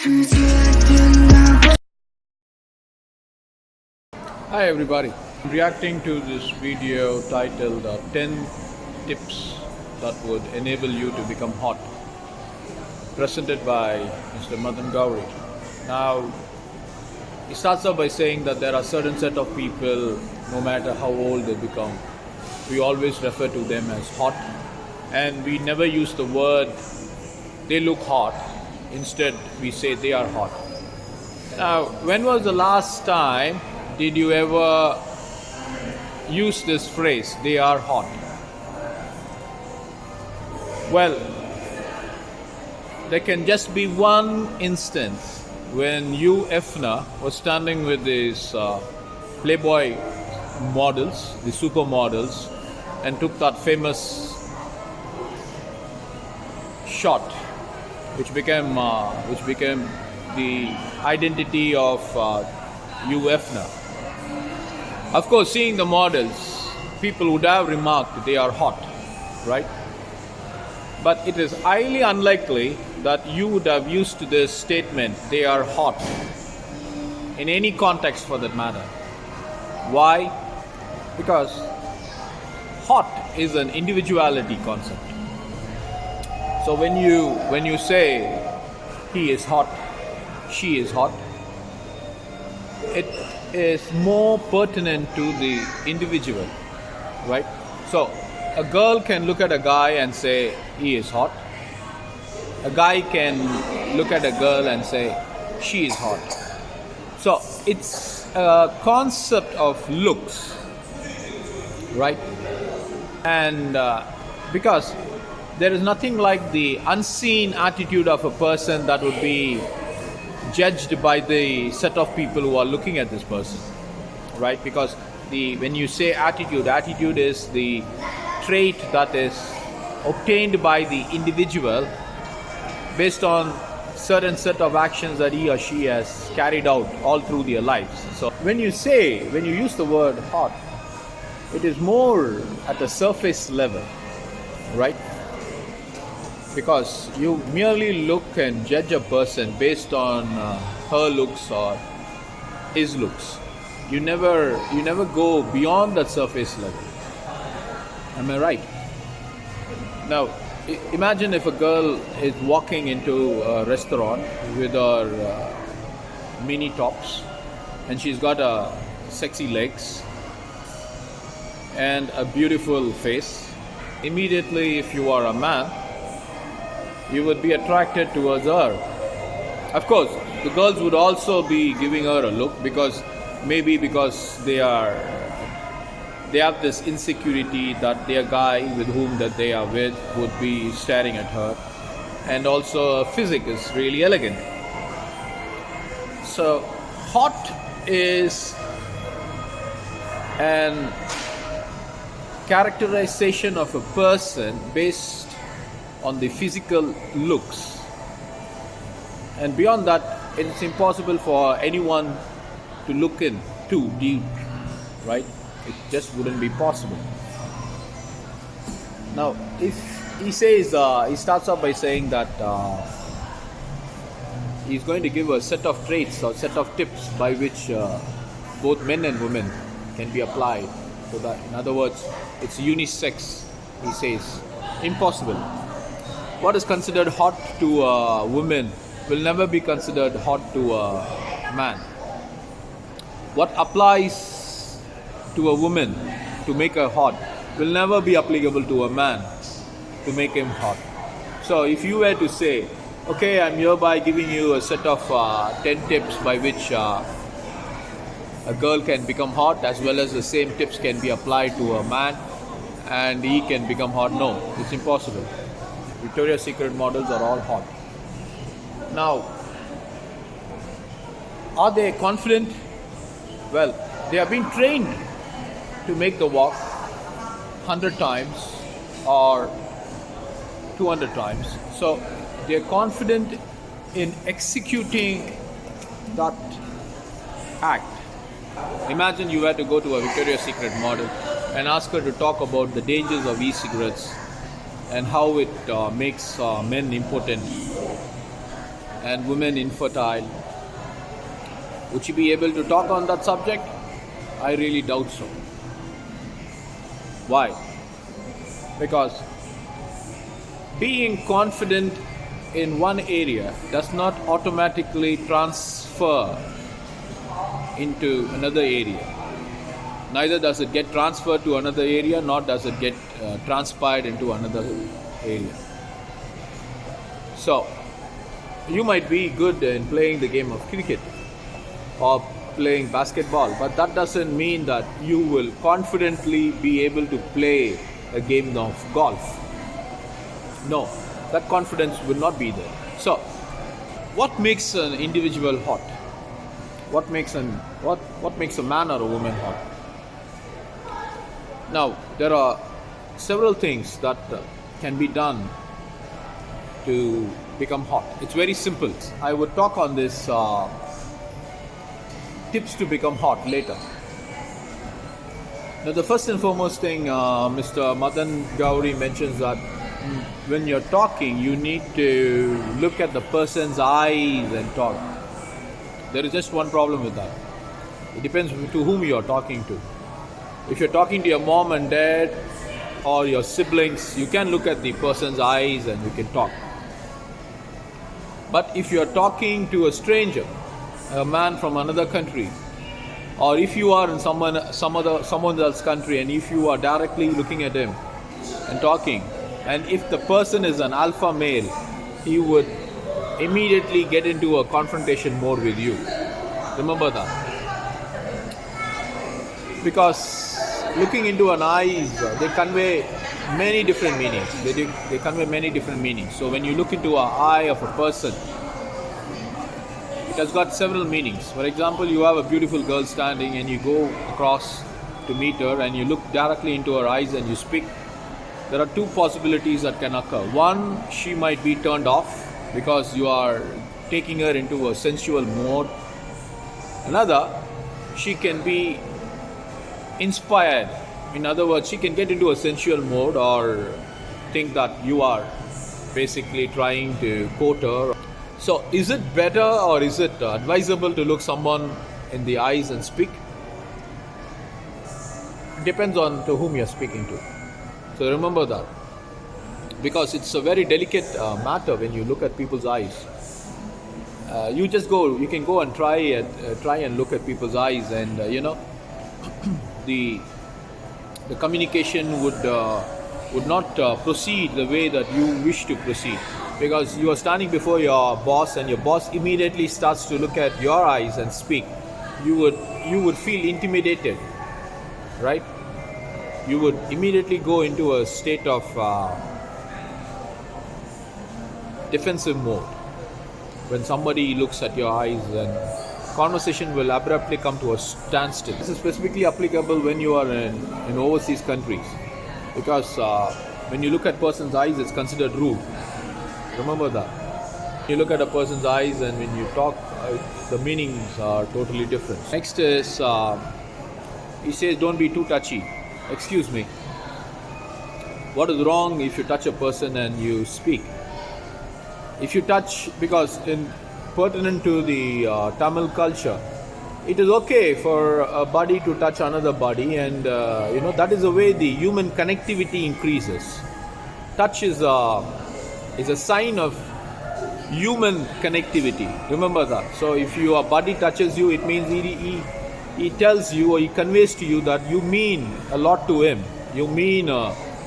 Hi everybody, I'm reacting to this video titled 10 Tips That Would Enable You to Become Hot, presented by Mr. Madan Gowri. Now, he starts off by saying that there are certain set of people, no matter how old they become, we always refer to them as hot, and we never use the word they look hot. Instead, we say they are hot. Now, when was the last time did you ever use this phrase, they are hot? Well, there can just be one instance when Hugh Hefner was standing with these Playboy models, the supermodels, and took that famous shot, which became the identity of Hugh Hefner. Of course, seeing the models, people would have remarked they are hot, right? But it is highly unlikely that you would have used this statement, they are hot, in any context for that matter. Why? Because hot is an individuality concept. So when you say he is hot, she is hot, it is more pertinent to the individual, right? So a girl can look at a guy and say he is hot. A guy can look at a girl and say she is hot. So it's a concept of looks, right? And because there is nothing like the unseen attitude of a person that would be judged by the set of people who are looking at this person, right? Because when you say attitude is the trait that is obtained by the individual based on certain set of actions that he or she has carried out all through their lives. So when you use the word hot, it is more at a surface level, right? Because you merely look and judge a person based on her looks or his looks. You never go beyond that surface level. Am I right? Now, imagine if a girl is walking into a restaurant with her mini tops, and she's got sexy legs and a beautiful face. Immediately, if you are a man, you would be attracted towards her. Of course, the girls would also be giving her a look because they have this insecurity that their guy with whom that they are with would be staring at her, and also her physique is really elegant. So hot is an characterization of a person based on the physical looks, and beyond that it is impossible for anyone to look in too deep, right? It just wouldn't be possible. Now, if he starts off by saying that he's going to give a set of traits or set of tips by which both men and women can be applied. So that, in other words, it's unisex, he says. Impossible. What is considered hot to a woman will never be considered hot to a man. What applies to a woman to make her hot will never be applicable to a man to make him hot. So if you were to say, okay, I'm hereby giving you a set of 10 tips by which a girl can become hot, as well as the same tips can be applied to a man and he can become hot. No, it's impossible. Victoria's Secret models are all hot. Now, are they confident? Well, they have been trained to make the walk 100 times or 200 times. So they are confident in executing that act. Imagine you were to go to a Victoria's Secret model and ask her to talk about the dangers of e-cigarettes and how it makes men impotent. and women infertile. Would she be able to talk on that subject? I really doubt so. Why? Because being confident in one area does not automatically transfer into another area. Neither does it get transferred to another area, nor does it get transpired into another area. So, you might be good in playing the game of cricket or playing basketball, but that doesn't mean that you will confidently be able to play a game of golf. No, that confidence will not be there. So, what makes an individual hot? What makes a man or a woman hot? Now, there are several things that can be done to become hot. It's very simple. I would talk on this tips to become hot later. Now, the first and foremost thing, Mr. Madan Gowri mentions that when you're talking, you need to look at the person's eyes and talk. There is just one problem with that. It depends to whom you're talking to. If you're talking to your mom and dad or your siblings, you can look at the person's eyes and you can talk. But if you're talking to a stranger, a man from another country, or if you are in someone else's country and if you are directly looking at him and talking, and if the person is an alpha male, he would immediately get into a confrontation mode with you. Remember that. Because looking into an eyes, they convey many different meanings. They convey many different meanings. So when you look into an eye of a person, it has got several meanings. For example, you have a beautiful girl standing and you go across to meet her and you look directly into her eyes and you speak. There are two possibilities that can occur. One, she might be turned off because you are taking her into a sensual mode. Another, she can be inspired. In other words, she can get into a sensual mode or think that you are basically trying to court her. So, is it better or is it advisable to look someone in the eyes and speak? It depends on to whom you're speaking to. So remember that. Because it's a very delicate matter when you look at people's eyes. You can go and try and look at people's eyes, and the communication would not proceed the way that you wish to proceed, because you are standing before your boss and your boss immediately starts to look at your eyes and speak. You would feel intimidated, right? You would immediately go into a state of defensive mode when somebody looks at your eyes, and conversation will abruptly come to a standstill. This is specifically applicable when you are in overseas countries, because when you look at person's eyes, it's considered rude. Remember that. You look at a person's eyes, and when you talk, the meanings are totally different. Next is, he says, don't be too touchy. Excuse me. What is wrong if you touch a person and you speak? If you touch, because pertinent to the Tamil culture, it is okay for a body to touch another body, and that is the way the human connectivity increases. Touch is a sign of human connectivity. Remember that. So if your body touches you, it means he tells you, or he conveys to you that you mean a lot to him. You mean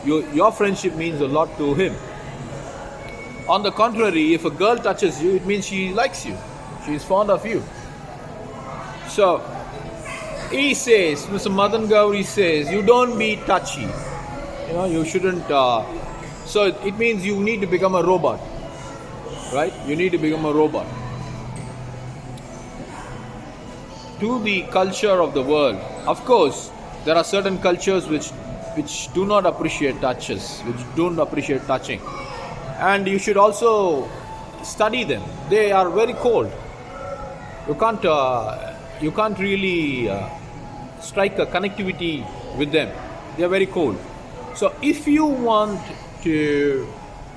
your friendship means a lot to him. On the contrary, if a girl touches you, it means she likes you. She is fond of you. So, he says, Mr. Madan Gowri says, you don't be touchy. You shouldn't. So, it means you need to become a robot. Right? You need to become a robot. To the culture of the world, of course, there are certain cultures which do not appreciate touches, which don't appreciate touching. And you should also study them. They are very cold. You can't really strike a connectivity with them. They are very cold. So if you want to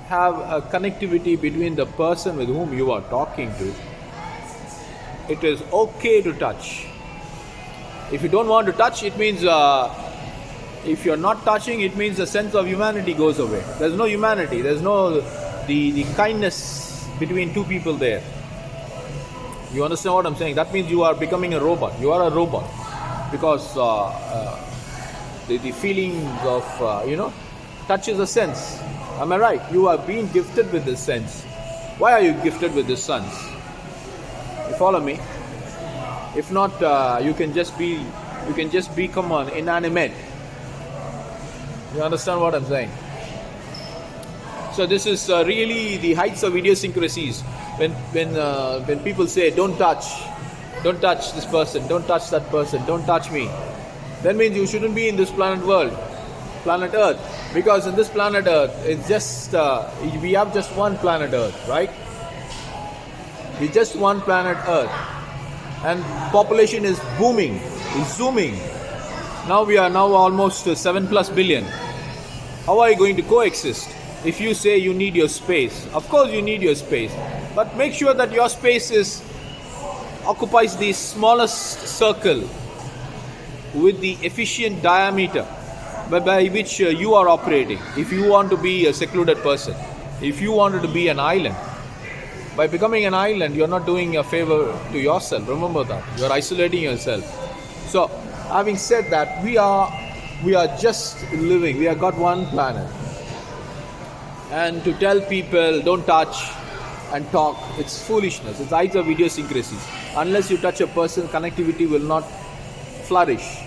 have a connectivity between the person with whom you are talking to, it is okay to touch. If you don't want to touch, it means if you're not touching, it means the sense of humanity goes away. There's no humanity. There's no the kindness between two people there. You understand what I'm saying? That means you are becoming a robot. You are a robot because the feelings of touch is a sense. Am I right? You are being gifted with this sense. Why are you gifted with this sense? You follow me? If not, you can just become an inanimate. You understand what I'm saying? So this is really the heights of idiosyncrasies. When people say don't touch this person, don't touch that person, don't touch me, that means you shouldn't be in this planet Earth, because in this planet Earth, it's just we have just one planet Earth, right? We just one planet Earth, and population is booming, is zooming. Now we are almost 7+ billion. How are you going to coexist? If you say you need your space, of course you need your space, but make sure that your space occupies the smallest circle with the efficient diameter by which you are operating. If you want to be a secluded person, if you wanted to be an island, by becoming an island, you're not doing a favor to yourself. Remember that. You're isolating yourself. So, having said that, we are just living. We have got one planet. And to tell people don't touch and talk, it's foolishness. It's heights of idiosyncrasies. Unless you touch a person, connectivity will not flourish.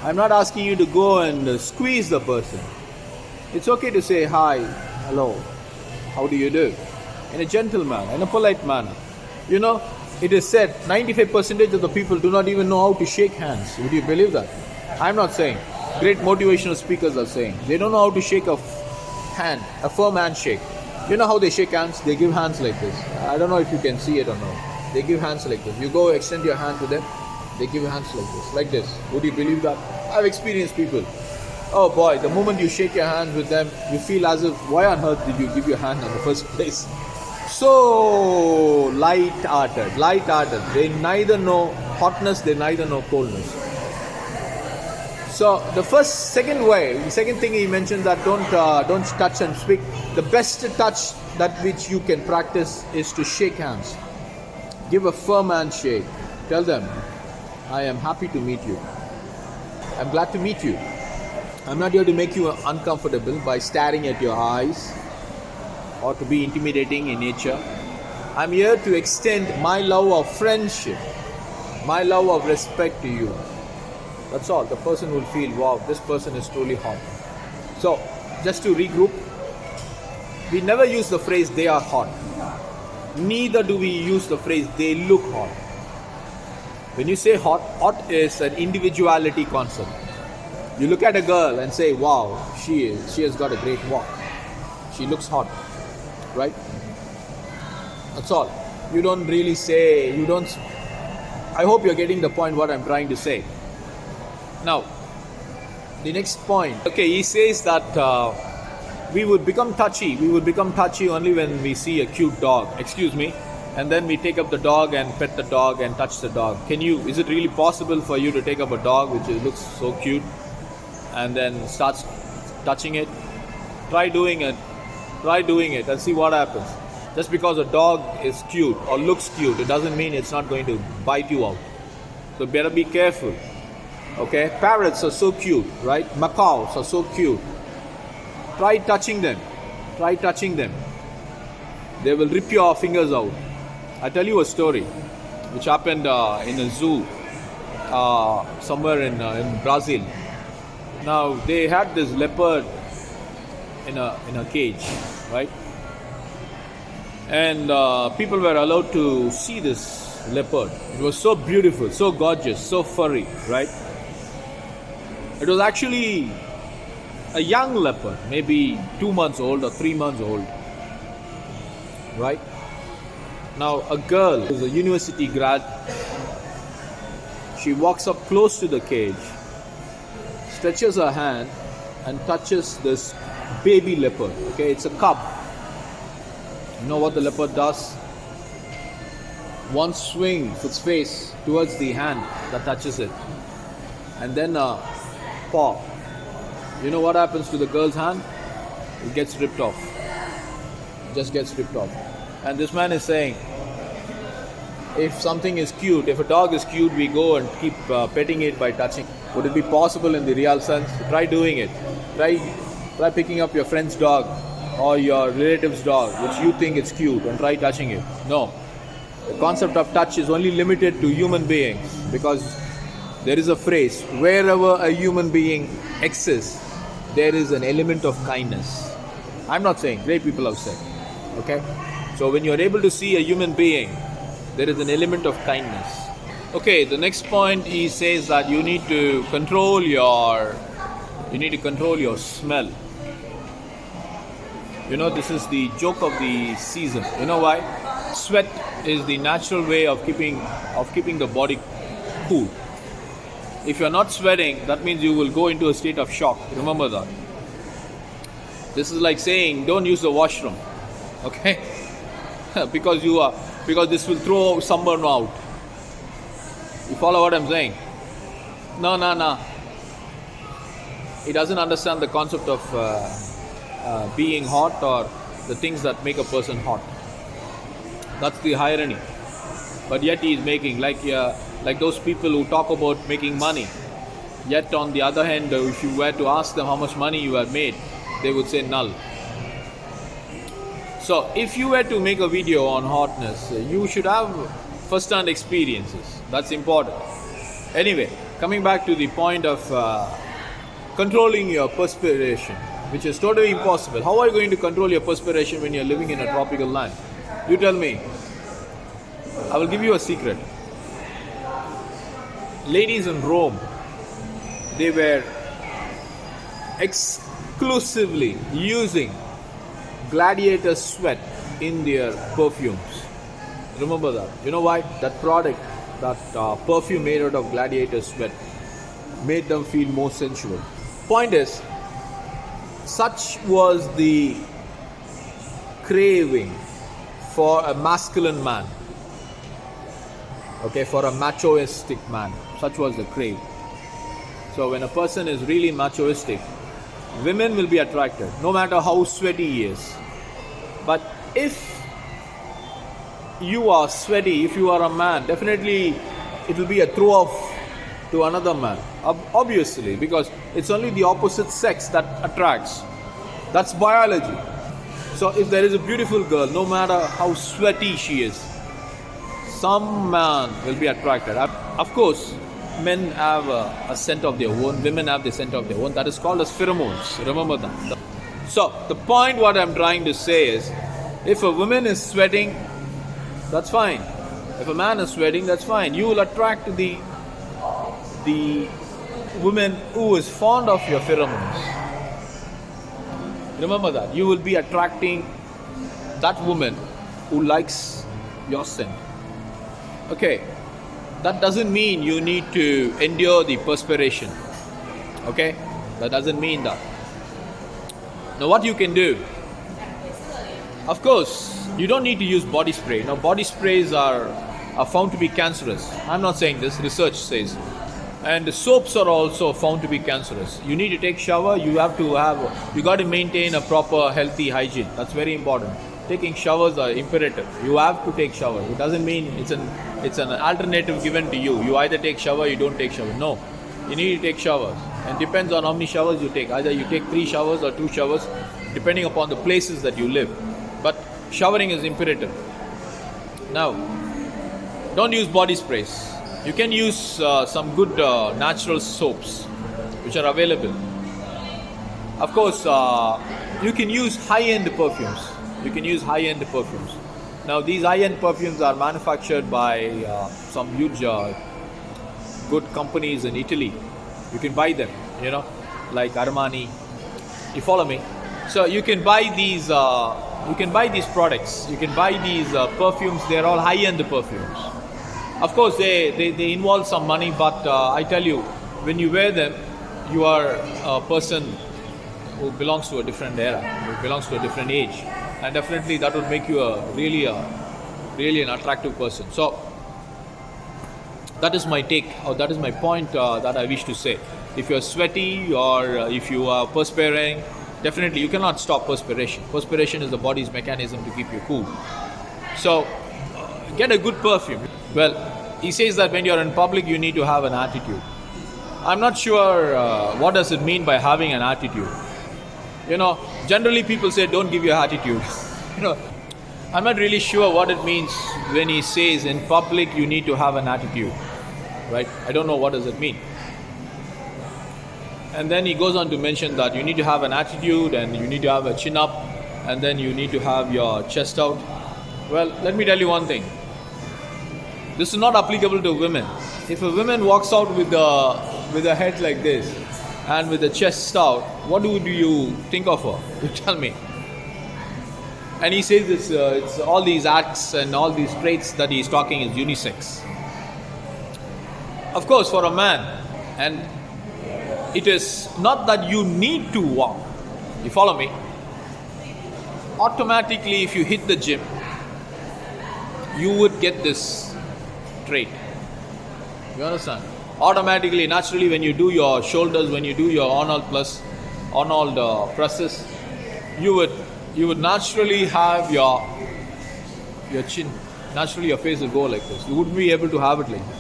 I'm not asking you to go and squeeze the person. It's okay to say hi, hello, how do you do? In a gentle manner, in a polite manner. It is said 95% of the people do not even know how to shake hands. Would you believe that? I'm not saying. Great motivational speakers are saying. They don't know how to shake a hand, a firm handshake. You know how they shake hands? They give hands like this. I don't know if you can see it or not. They give hands like this. You go extend your hand to them, they give hands like this. Would you believe that? I've experienced people. Oh boy, the moment you shake your hands with them, you feel as if, why on earth did you give your hand in the first place? So light-hearted. They neither know hotness, they neither know coldness. So the second thing he mentioned, that don't touch and speak. The best touch that which you can practice is to shake hands. Give a firm handshake. Tell them, I am happy to meet you. I'm glad to meet you. I'm not here to make you uncomfortable by staring at your eyes or to be intimidating in nature. I'm here to extend my love of friendship, my love of respect to you. That's all. The person will feel, wow, this person is truly hot. So, just to regroup, we never use the phrase they are hot. Neither do we use the phrase they look hot. When you say hot is an individuality concept. You look at a girl and say, wow, she has got a great walk. She looks hot, right? That's all. You don't really say, I hope you're getting the point what I'm trying to say. Now, the next point. Okay, he says that we would become touchy. We would become touchy only when we see a cute dog. Excuse me. And then we take up the dog and pet the dog and touch the dog. Is it really possible for you to take up a dog which looks so cute and then starts touching it? Try doing it and see what happens. Just because a dog is cute or looks cute, it doesn't mean it's not going to bite you out. So better be careful. Okay, parrots are so cute, right? Macaws are so cute. Try touching them. They will rip your fingers out. I tell you a story which happened in a zoo somewhere in Brazil. Now they had this leopard in a cage, right? And people were allowed to see this leopard. It was so beautiful, so gorgeous, so furry, right? It was actually a young leopard, maybe 2 months old or 3 months old, right? Now a girl who's a university grad, she walks up close to the cage, stretches her hand and touches this baby leopard. Okay, it's a cub. You know what the leopard does? One swing of its face towards the hand that touches it, and then a paw. You know what happens to the girl's hand? It gets ripped off. It just gets ripped off. And this man is saying, if something is cute, if a dog is cute, we go and keep petting it by touching. Would it be possible in the real sense? Try doing it. Try picking up your friend's dog or your relative's dog, which you think is cute, and try touching it. No. The concept of touch is only limited to human beings, because there is a phrase, wherever a human being exists, there is an element of kindness. I'm not saying, great people have said. Okay? So when you're able to see a human being, there is an element of kindness. Okay, the next point he says that you need to control your smell. You know, this is the joke of the season. You know why? Sweat is the natural way of keeping the body cool. If you're not sweating, that means you will go into a state of shock. Remember that. This is like saying, don't use the washroom. Okay? because this will throw someone out. You follow what I'm saying? No. He doesn't understand the concept of being hot or the things that make a person hot. That's the irony. But yet he is making, like those people who talk about making money. Yet on the other hand, if you were to ask them how much money you have made, they would say null. So if you were to make a video on hotness, you should have first-hand experiences. That's important. Anyway, coming back to the point of controlling your perspiration, which is totally impossible. How are you going to control your perspiration when you're living in a tropical land? You tell me. I will give you a secret. Ladies in Rome, they were exclusively using gladiator sweat in their perfumes. Remember that. You know why? That product, that perfume made out of gladiator sweat, made them feel more sensual. Point is, such was the craving for a masculine man. Okay, for a machoistic man. Such was the crave. So when a person is really machoistic, women will be attracted, no matter how sweaty he is. But if you are sweaty, if you are a man, definitely it will be a throw-off to another man. Obviously, because it's only the opposite sex that attracts. That's biology. So if there is a beautiful girl, no matter how sweaty she is, some man will be attracted. Of course, men have a scent of their own, women have the scent of their own. That is called as pheromones. Remember that. So the point what I'm trying to say is, if a woman is sweating, that's fine. If a man is sweating, that's fine. You will attract the woman who is fond of your pheromones. Remember that. You will be attracting that woman who likes your scent. Okay. That doesn't mean you need to endure the perspiration. Okay? That doesn't mean that. Now what you can do, of course, you don't need to use body spray. Now body sprays are found to be cancerous. I'm not saying this, research says. And the soaps are also found to be cancerous. You need to take shower, you got to maintain a proper healthy hygiene. That's very important. Taking showers are imperative. You have to take shower. It doesn't mean it's an alternative given to you. You either take shower, you don't take shower. No. You need to take showers. And depends on how many showers you take. Either you take 3 showers or 2 showers, depending upon the places that you live. But showering is imperative. Now, don't use body sprays. You can use some good natural soaps which are available. Of course, you can use high-end perfumes. Now, these high-end perfumes are manufactured by some huge good companies in Italy. You can buy them, like Armani. You follow me? So you can buy these products. You can buy these perfumes. They're all high-end perfumes. Of course, they involve some money, but I tell you, when you wear them, you are a person who belongs to a different era, who belongs to a different age. and definitely that would make you really an attractive person. So that is my take, or that is my point that I wish to say. If you're sweaty or if you are perspiring, definitely you cannot stop perspiration. Perspiration is the body's mechanism to keep you cool. So get a good perfume. Well, he says that when you're in public, you need to have an attitude. I'm not sure what does it mean by having an attitude. Generally people say don't give your attitude. I'm not really sure what it means when he says in public you need to have an attitude, right? I don't know what does it mean. And then he goes on to mention that you need to have an attitude and you need to have a chin up and then you need to have your chest out. Well, let me tell you one thing. This is not applicable to women. If a woman walks out with a head like this and with the chest out, what do you think of her? You tell me. And he says it's all these acts and all these traits that he's talking is unisex. Of course, for a man, and it is not that you need to walk. You follow me? Automatically, if you hit the gym, you would get this trait. You understand? Automatically, naturally, when you do your shoulders, when you do your Arnold presses, you would naturally have your chin. Naturally, your face will go like this. You wouldn't be able to have it like this.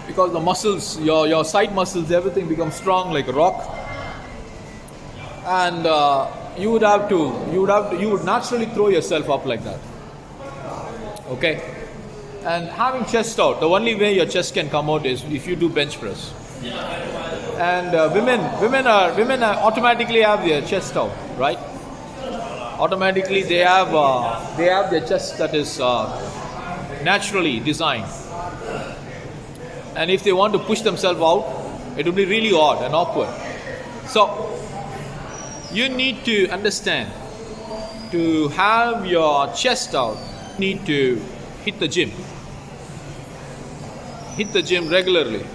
Because the muscles, your side muscles, everything becomes strong like a rock, and you would naturally throw yourself up like that. Okay, and having chest out, the only way your chest can come out is if you do bench press. And women are automatically have their chest out, right? Automatically they have their chest that is naturally designed. And if they want to push themselves out, it will be really odd and awkward. So, you need to understand, to have your chest out, you need to hit the gym. Hit the gym regularly.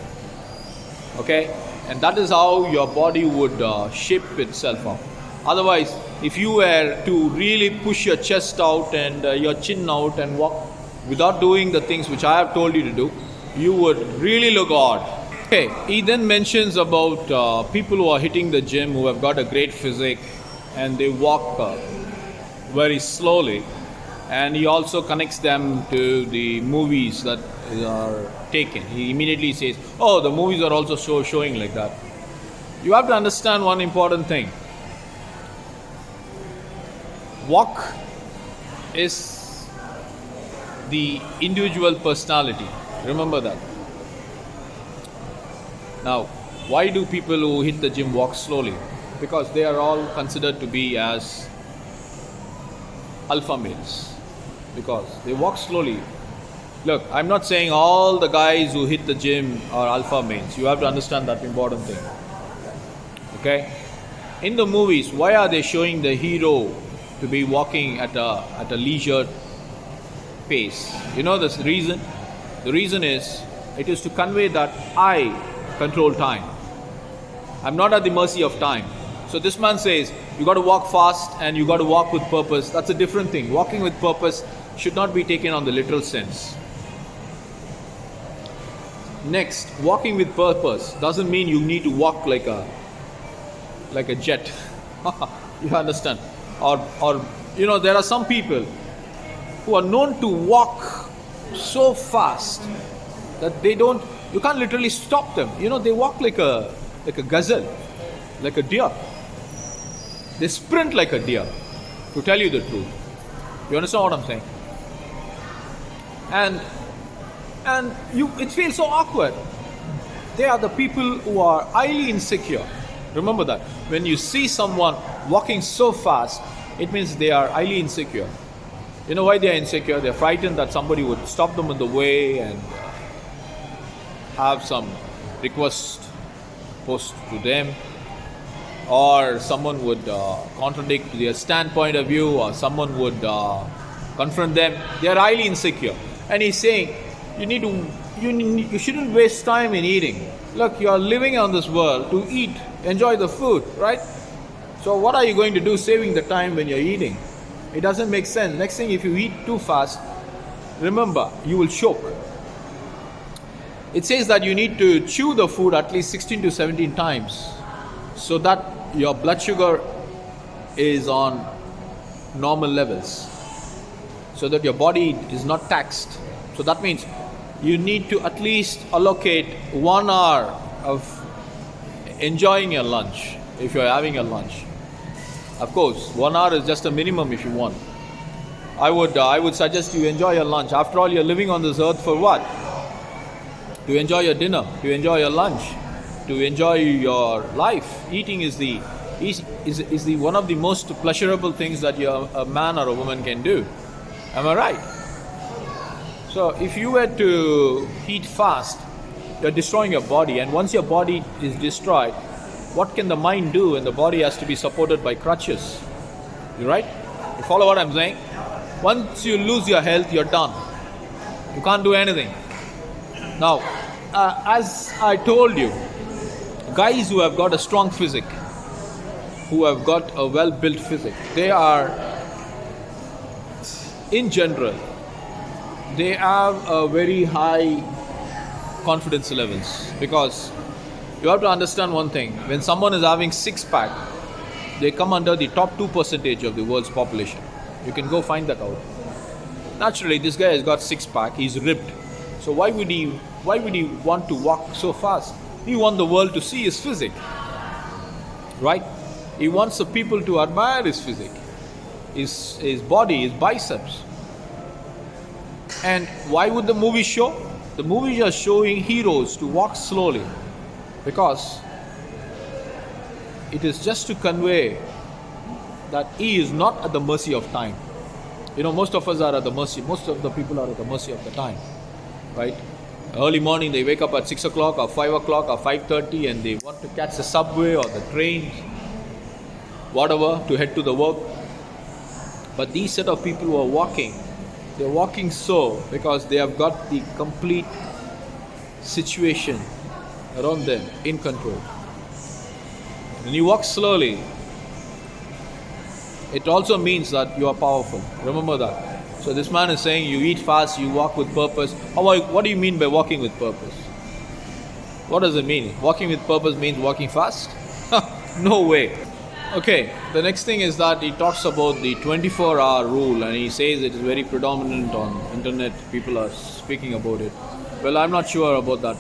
Okay? And that is how your body would shape itself up. Otherwise, if you were to really push your chest out and your chin out and walk without doing the things which I have told you to do, you would really look odd. Okay, he then mentions about people who are hitting the gym, who have got a great physique and they walk very slowly, and he also connects them to the movies that are taken. He immediately says, oh, the movies are also showing like that. You have to understand one important thing. Walk is the individual personality. Remember that. Now, why do people who hit the gym walk slowly? Because they are all considered to be as alpha males. Because they walk slowly. Look, I'm not saying all the guys who hit the gym are alpha males. You have to understand that important thing. Okay? In the movies, why are they showing the hero to be walking at a leisured pace? You know the reason? The reason is, it is to convey that I control time. I'm not at the mercy of time. So this man says, you got to walk fast and you got to walk with purpose. That's a different thing. Walking with purpose should not be taken on the literal sense. Next, walking with purpose doesn't mean you need to walk like a jet. You understand? Or there are some people who are known to walk so fast that you can't literally stop them. They walk like a gazelle, like a deer. They sprint like a deer, to tell you the truth. You understand what I'm saying? And it feels so awkward. They are the people who are highly insecure. Remember that. When you see someone walking so fast, it means they are highly insecure. You know why they are insecure? They are frightened that somebody would stop them in the way and have some request posed to them, or someone would contradict their standpoint of view, or someone would confront them. They are highly insecure. And he's saying, you shouldn't waste time in eating. Look, you are living on this world to eat, enjoy the food, right? So what are you going to do saving the time when you're eating? It doesn't make sense. Next thing, if you eat too fast, remember, you will choke. It says that you need to chew the food at least 16 to 17 times so that your blood sugar is on normal levels, so that your body is not taxed. So that means you need to at least allocate 1 hour of enjoying your lunch if you're having a lunch. Of course, 1 hour is just a minimum if you want. I would suggest you enjoy your lunch. After all, you're living on this earth for what? To enjoy your dinner, to enjoy your lunch, to enjoy your life. Eating is the one of the most pleasurable things that a man or a woman can do. Am I right? So if you were to eat fast, you're destroying your body, and once your body is destroyed, what can the mind do? And the body has to be supported by crutches. You right? You follow what I'm saying? Once you lose your health, you're done. You can't do anything. Now, as I told you, guys who have got a strong physique, who have got a well-built physique, they are, in general, they have a very high confidence levels, because you have to understand one thing. When someone is having six-pack, they come under the top 2% of the world's population. You can go find that out. Naturally, this guy has got six-pack, he's ripped. So why would he want to walk so fast? He wants the world to see his physique, right? He wants the people to admire his physique, his body, his biceps. And why would the movie show? The movies are showing heroes to walk slowly, because it is just to convey that he is not at the mercy of time. You know, most of us are at the mercy, most of the people are at the mercy of the time, right? Early morning, they wake up at 6 o'clock or 5 o'clock or 5:30, and they want to catch the subway or the train, whatever, to head to the work. But these set of people who are walking, they're walking so because they have got the complete situation around them in control. When you walk slowly, it also means that you are powerful. Remember that. So this man is saying you eat fast, you walk with purpose. What do you mean by walking with purpose? What does it mean? Walking with purpose means walking fast? No way. Okay, the next thing is that he talks about the 24-hour rule, and he says it is very predominant on internet. People are speaking about it. Well, I'm not sure about that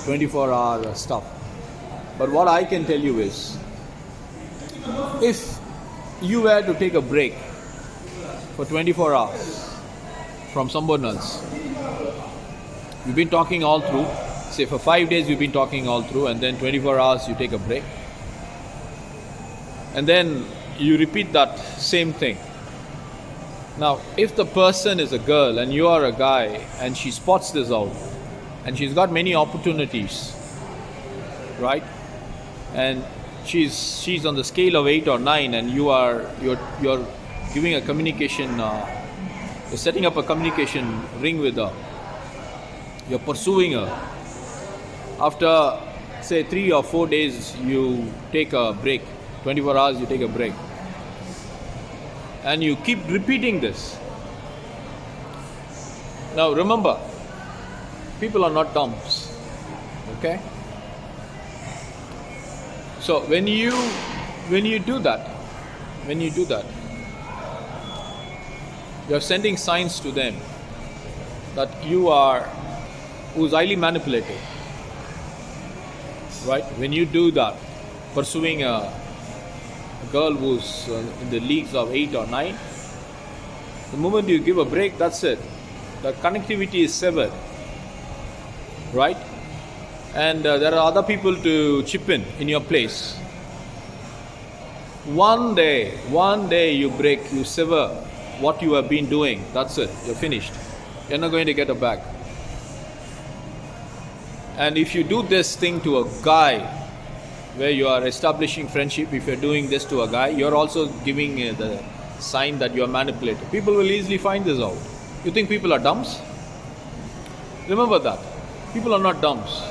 24-hour stuff. But what I can tell you is, if you were to take a break for 24 hours from someone else, you've been talking all through, say for 5 days you've been talking all through, and then 24 hours you take a break, and then you repeat that same thing. Now, if the person is a girl and you are a guy, and she spots this out, and she's got many opportunities, right? And she's on the scale of 8 or 9, and you're giving a communication, you're setting up a communication ring with her. You're pursuing her. After, say, 3 or 4 days, you take a break. 24 hours, you take a break. And you keep repeating this. Now, remember, people are not dumps. Okay? So when you do that, you're sending signs to them that who's highly manipulative, right? When you do that, pursuing a girl who's in the leagues of 8 or 9, the moment you give a break, that's it. The connectivity is severed, right? And there are other people to chip in your place. One day you break, you sever what you have been doing. That's it. You're finished. You're not going to get it back. And if you do this thing to a guy, where you are establishing friendship, if you're doing this to a guy, you're also giving the sign that you're manipulative. People will easily find this out. You think people are dumps? Remember that. People are not dumps.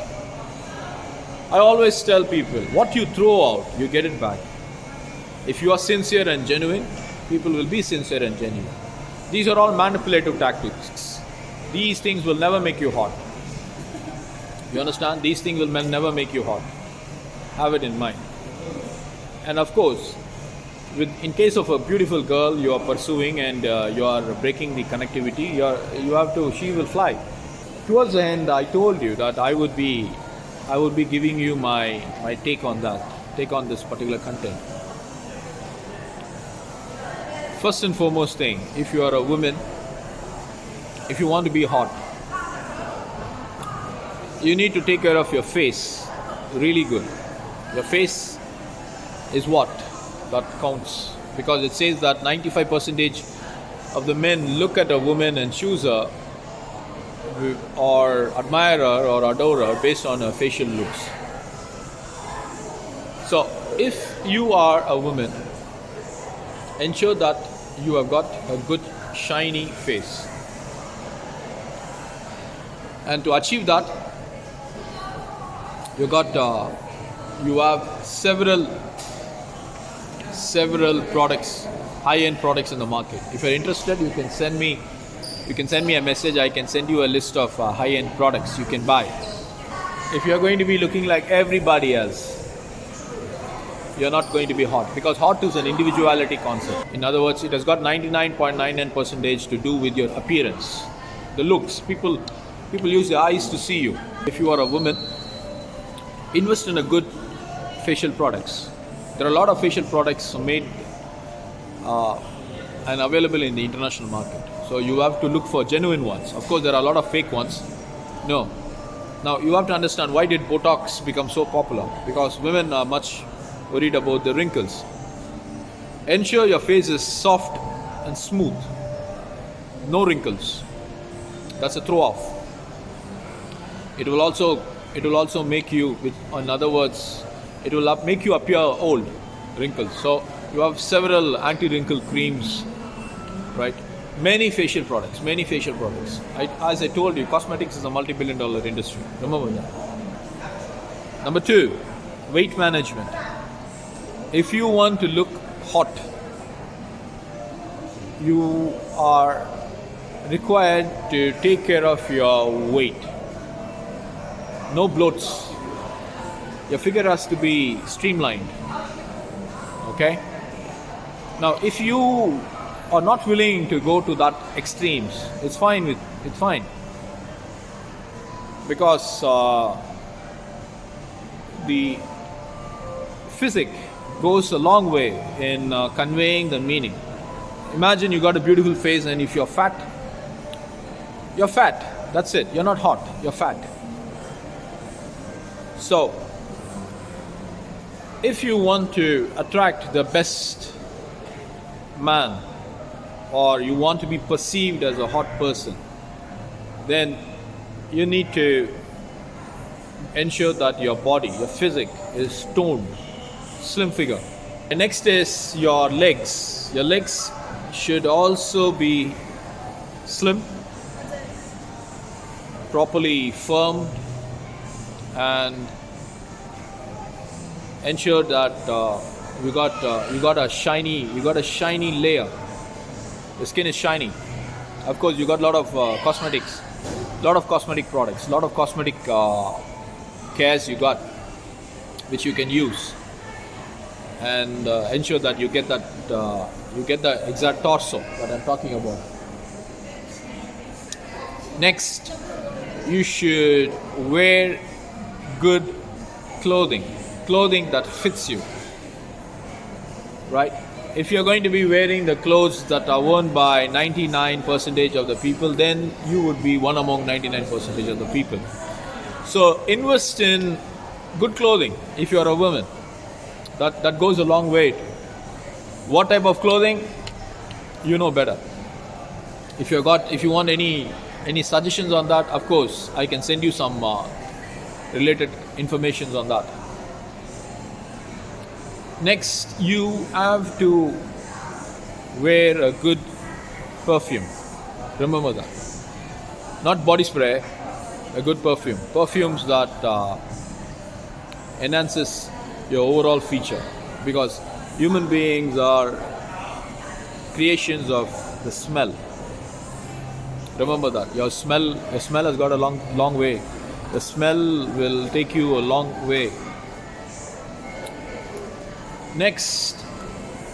I always tell people, what you throw out, you get it back. If you are sincere and genuine, People will be sincere and genuine. These are all manipulative tactics. These things will never make you hot. You understand? These things will never make you hot. Have it in mind. And of course, in case of a beautiful girl you are pursuing and you are breaking the connectivity, she will fly. Towards the end, I told you that I would be giving you my take on this particular content. First and foremost thing, if you are a woman, if you want to be hot, you need to take care of your face really good. Your face is what that counts, because it says that 95% of the men look at a woman and choose her or admire her or adore her based on her facial looks. So if you are a woman, ensure that you have got a good shiny face, and to achieve that you have several products, high-end products in the market. If you're interested, you can send me a message. I can send you a list of high-end products you can buy. If you're going to be looking like everybody else, you're not going to be hot, because hot is an individuality concept. In other words, it has got 99.99% to do with your appearance, the looks. People use their eyes to see you. If you are a woman, invest in a good facial products. There are a lot of facial products made and available in the international market. So you have to look for genuine ones. Of course, there are a lot of fake ones. No. Now you have to understand, why did Botox become so popular? Because women are much worried about the wrinkles. Ensure your face is soft and smooth. No wrinkles. That's a throw off. It will also make you, in other words, it will make you appear old, wrinkles. So you have several anti-wrinkle creams, right? Many facial products. As I told you, cosmetics is a multi-billion-dollar industry. Remember that. Number 2, weight management. If you want to look hot, you are required to take care of your weight. No bloats. Your figure has to be streamlined. Okay? Now, if you are not willing to go to that extremes, it's fine. Because the physique goes a long way in conveying the meaning. Imagine you got a beautiful face, and if you're fat, that's it. You're not hot, you're fat. So if you want to attract the best man, or you want to be perceived as a hot person, then you need to ensure that your body, your physique is toned, slim figure. And next is your legs. Your legs should also be slim, properly firmed, and ensure that you got a shiny layer. The skin is shiny. Of course, you got a lot of cosmetics, lot of cosmetic products, lot of cosmetic cares you got, which you can use, and ensure that you get the exact torso that I'm talking about. Next, you should wear good clothing that fits you, right? If you're going to be wearing the clothes that are worn by 99% of the people, then you would be one among 99% of the people. So invest in good clothing. If you're a woman, that goes a long way. What type of clothing? You know better. If you want any suggestions on that, of course I can send you some related information on that. Next, you have to wear a good perfume. Remember that. Not body spray, a good perfume. Perfumes that enhances your overall feature, because human beings are creations of the smell. Remember that your smell has got a long way. The smell will take you a long way. Next,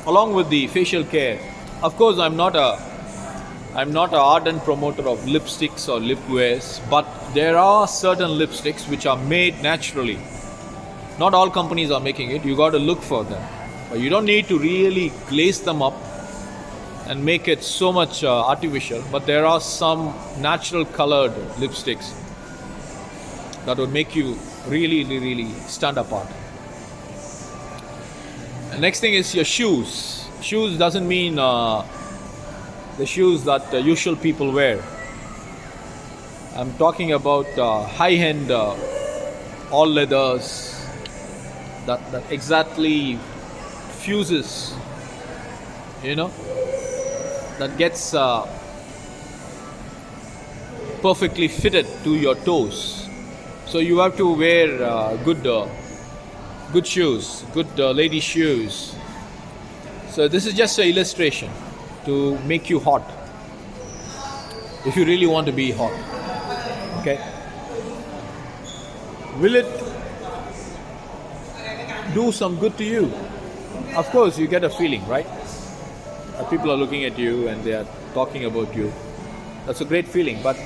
along with the facial care, of course, I'm not an ardent promoter of lipsticks or lip wears, but there are certain lipsticks which are made naturally. Not all companies are making it. You got to look for them. But you don't need to really glaze them up and make it so much artificial. But there are some natural colored lipsticks that would make you really stand apart. The next thing is your shoes. Shoes doesn't mean the shoes that usual people wear. I'm talking about high-end all leathers that exactly fuses, that gets perfectly fitted to your toes. So you have to wear good shoes, good lady shoes. So this is just an illustration to make you hot, if you really want to be hot. Okay. Will it do some good to you? Of course, you get a feeling, right? People are looking at you and they are talking about you. That's a great feeling. But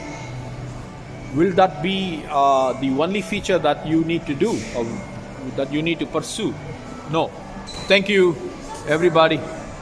will that be the only feature that you need to do or that you need to pursue? No. Thank you, everybody.